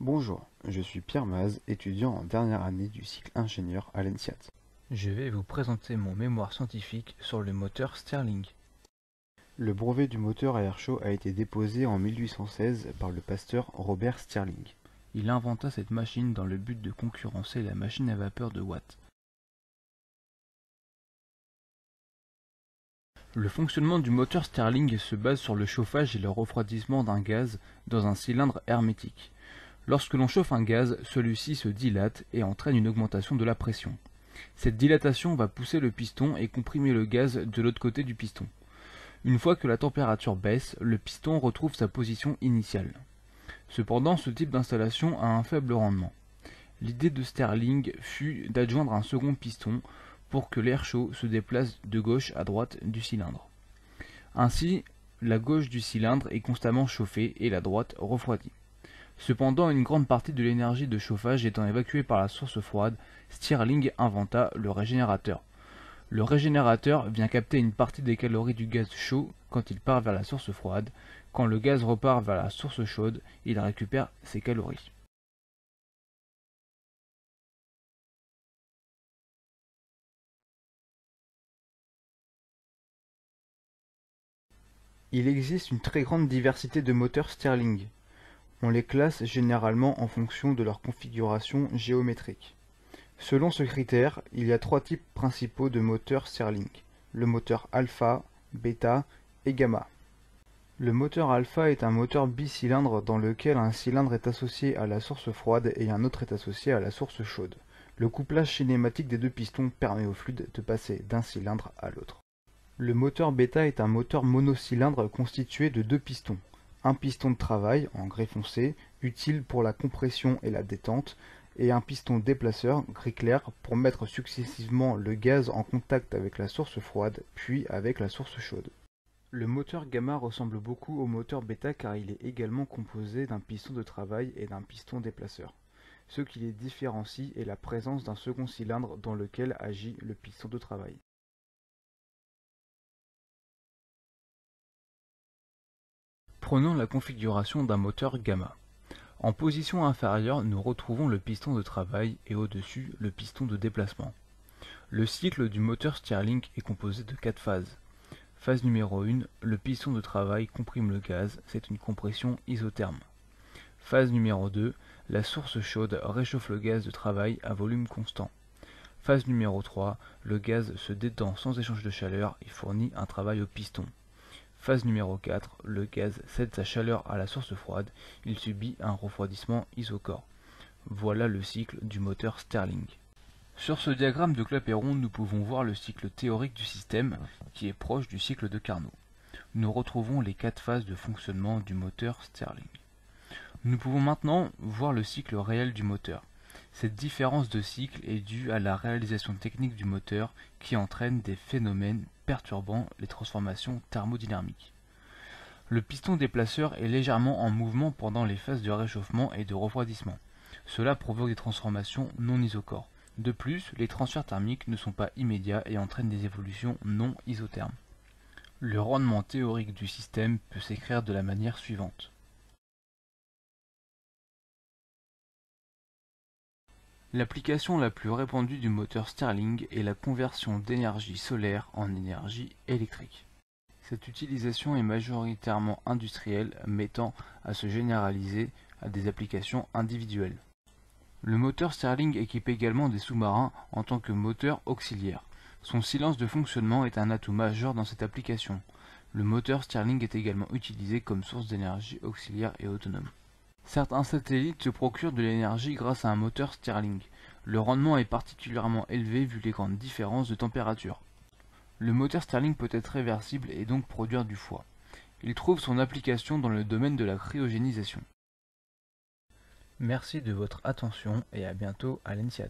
Bonjour, je suis Pierre Maz, étudiant en dernière année du cycle ingénieur à l'ENSIAT. Je vais vous présenter mon mémoire scientifique sur le moteur Stirling. Le brevet du moteur à air chaud a été déposé en 1816 par le pasteur Robert Stirling. Il inventa cette machine dans le but de concurrencer la machine à vapeur de Watt. Le fonctionnement du moteur Stirling se base sur le chauffage et le refroidissement d'un gaz dans un cylindre hermétique. Lorsque l'on chauffe un gaz, celui-ci se dilate et entraîne une augmentation de la pression. Cette dilatation va pousser le piston et comprimer le gaz de l'autre côté du piston. Une fois que la température baisse, le piston retrouve sa position initiale. Cependant, ce type d'installation a un faible rendement. L'idée de Stirling fut d'adjoindre un second piston pour que l'air chaud se déplace de gauche à droite du cylindre. Ainsi, la gauche du cylindre est constamment chauffée et la droite refroidie. Cependant, une grande partie de l'énergie de chauffage étant évacuée par la source froide, Stirling inventa le régénérateur. Le régénérateur vient capter une partie des calories du gaz chaud quand il part vers la source froide. Quand le gaz repart vers la source chaude, il récupère ses calories. Il existe une très grande diversité de moteurs Stirling. On les classe généralement en fonction de leur configuration géométrique. Selon ce critère, il y a trois types principaux de moteurs Stirling: le moteur alpha, bêta et gamma. Le moteur alpha est un moteur bicylindre dans lequel un cylindre est associé à la source froide et un autre est associé à la source chaude. Le couplage cinématique des deux pistons permet au fluide de passer d'un cylindre à l'autre. Le moteur bêta est un moteur monocylindre constitué de deux pistons. Un piston de travail, en grès foncé, utile pour la compression et la détente, et un piston déplaceur, gris clair, pour mettre successivement le gaz en contact avec la source froide, puis avec la source chaude. Le moteur gamma ressemble beaucoup au moteur bêta car il est également composé d'un piston de travail et d'un piston déplaceur. Ce qui les différencie est la présence d'un second cylindre dans lequel agit le piston de travail. Prenons la configuration d'un moteur gamma. En position inférieure, nous retrouvons le piston de travail et au-dessus le piston de déplacement. Le cycle du moteur Stirling est composé de 4 phases. Phase numéro 1, le piston de travail comprime le gaz, c'est une compression isotherme. Phase numéro 2, la source chaude réchauffe le gaz de travail à volume constant. Phase numéro 3, le gaz se détend sans échange de chaleur et fournit un travail au piston. Phase numéro 4, le gaz cède sa chaleur à la source froide, il subit un refroidissement isochore. Voilà le cycle du moteur Stirling. Sur ce diagramme de Clapeyron, nous pouvons voir le cycle théorique du système, qui est proche du cycle de Carnot. Nous retrouvons les 4 phases de fonctionnement du moteur Stirling. Nous pouvons maintenant voir le cycle réel du moteur. Cette différence de cycle est due à la réalisation technique du moteur qui entraîne des phénomènes perturbant les transformations thermodynamiques. Le piston déplaceur est légèrement en mouvement pendant les phases de réchauffement et de refroidissement. Cela provoque des transformations non isochores. De plus, les transferts thermiques ne sont pas immédiats et entraînent des évolutions non isothermes. Le rendement théorique du système peut s'écrire de la manière suivante. L'application la plus répandue du moteur Stirling est la conversion d'énergie solaire en énergie électrique. Cette utilisation est majoritairement industrielle, mettant à se généraliser à des applications individuelles. Le moteur Stirling équipe également des sous-marins en tant que moteur auxiliaire. Son silence de fonctionnement est un atout majeur dans cette application. Le moteur Stirling est également utilisé comme source d'énergie auxiliaire et autonome. Certains satellites se procurent de l'énergie grâce à un moteur Stirling. Le rendement est particulièrement élevé vu les grandes différences de température. Le moteur Stirling peut être réversible et donc produire du foie. Il trouve son application dans le domaine de la cryogénisation. Merci de votre attention et à bientôt à l'ENSIAT.